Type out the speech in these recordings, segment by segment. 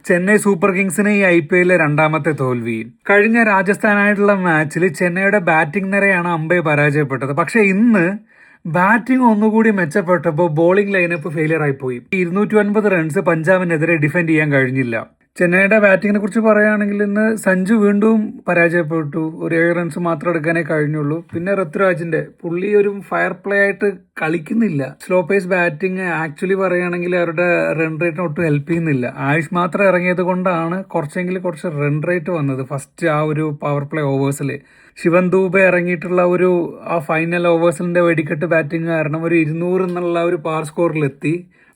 Chennai super കിങ്സിന് ഈ IPL രണ്ടാമത്തെ തോൽവി. കഴിഞ്ഞ രാജസ്ഥാനായിട്ടുള്ള മാച്ചിൽ ചെന്നൈയുടെ ബാറ്റിംഗ് നിരയാണ് അമ്പയെ പരാജയപ്പെട്ടത്. പക്ഷെ ഇന്ന് ബാറ്റിംഗ് ഒന്നുകൂടി മെച്ചപ്പെട്ടപ്പോൾ ബോളിംഗ് ലൈനപ്പ് ഫെയിലിയർ ആയിപ്പോയി. 209 റൺസ് പഞ്ചാബിനെതിരെ ഡിഫെൻഡ് ചെയ്യാൻ കഴിഞ്ഞില്ല. ചെന്നൈയുടെ ബാറ്റിങ്ങിനെ കുറിച്ച് പറയുകയാണെങ്കിൽ ഇന്ന് സഞ്ജു വീണ്ടും പരാജയപ്പെട്ടു. ഒരു 7 റൺസ് മാത്രം എടുക്കാനേ കഴിഞ്ഞുള്ളൂ. പിന്നെ ഋതുരാജിന്റെ പുള്ളി ഒരു ഫയർ പ്ലേ ആയിട്ട് കളിക്കുന്നില്ല. സ്ലോ പേസ് ബാറ്റിംഗ് ആക്ച്വലി പറയുകയാണെങ്കിൽ അവരുടെ റൺ റേറ്റിന് ഒട്ടും ഹെൽപ്പ് ചെയ്യുന്നില്ല. ആയുഷ് മാത്രം ഇറങ്ങിയത് കൊണ്ടാണ് കുറച്ച് റൺ റേറ്റ് വന്നത് ഫസ്റ്റ് ആ ഒരു പവർ പ്ലേ ഓവേഴ്സിൽ. ശിവൻ ദൂബെ ഇറങ്ങിയിട്ടുള്ള ആ ഫൈനൽ ഓവേഴ്സിന്റെ വെടിക്കെട്ട് ബാറ്റിംഗ് കാരണം ഒരു 200 എന്നുള്ള ഒരു പാർ സ്കോറിലെത്തി.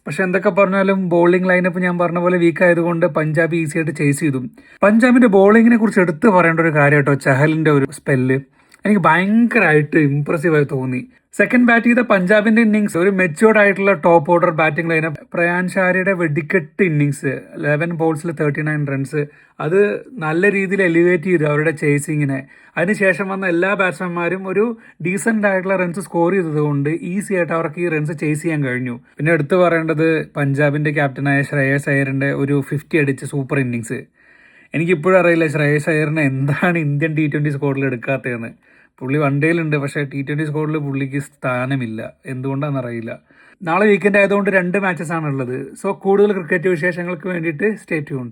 പക്ഷെ എന്തൊക്കെ പറഞ്ഞാലും ബോളിംഗ് ലൈനപ്പ് ഞാൻ പറഞ്ഞ പോലെ വീക്ക് ആയതുകൊണ്ട് പഞ്ചാബ് ഈസി ആയിട്ട് ചേസ് ചെയ്തു. പഞ്ചാബിന്റെ ബോളിങ്ങിനെ കുറിച്ച് എടുത്തു പറയേണ്ട ഒരു കാര്യം കേട്ടോ, ചഹലിന്റെ ഒരു സ്പെല്ല് എനിക്ക് ഭയങ്കരമായിട്ട് ഇംപ്രസീവായി തോന്നി. സെക്കൻഡ് ബാറ്റ് ചെയ്ത പഞ്ചാബിന്റെ ഇന്നിങ്സ് ഒരു മെച്യൂർഡ് ആയിട്ടുള്ള ടോപ്പ് ഓർഡർ ബാറ്റിംഗ് ലൈനപ്പ്. പ്രയാൻ ഷാരിയുടെ വെടിക്കെട്ട് ഇന്നിങ്സ് 11 ബോൾസിൽ 39 റൺസ്, അത് നല്ല രീതിയിൽ എലിവേറ്റ് ചെയ്തു അവരുടെ ചേസിങ്ങിനെ. അതിനുശേഷം വന്ന എല്ലാ ബാറ്റ്സ്മാൻമാരും ഒരു ഡീസന്റ് ആയിട്ടുള്ള റൺസ് സ്കോർ ചെയ്തതുകൊണ്ട് ഈസി ആയിട്ട് അവർക്ക് ഈ റൺസ് ചേസ് ചെയ്യാൻ കഴിഞ്ഞു. പിന്നെ എടുത്തു പറയേണ്ടത് പഞ്ചാബിന്റെ ക്യാപ്റ്റനായ ശ്രേയസ് അയ്യറിന്റെ ഒരു 50 അടിച്ച സൂപ്പർ ഇന്നിങ്സ്. എനിക്കിപ്പോഴും അറിയില്ല ശ്രേയസ് അയ്യറിനെ എന്താണ് ഇന്ത്യൻ T20 സ്ക്വാഡിൽ എടുക്കാത്തതെന്ന്. പുള്ളി വൺഡേയിലുണ്ട്, പക്ഷേ T20 സ്ക്വാഡിൽ പുള്ളിക്ക് സ്ഥാനമില്ല. എന്തുകൊണ്ടാണെന്ന് അറിയില്ല. നാളെ വീക്കെൻഡ് ആയതുകൊണ്ട് 2 മാച്ചസ് ആണുള്ളത്. സോ കൂടുതൽ ക്രിക്കറ്റ് വിശേഷങ്ങൾക്ക് വേണ്ടിയിട്ട് സ്റ്റേ ട്യൂൺഡ്.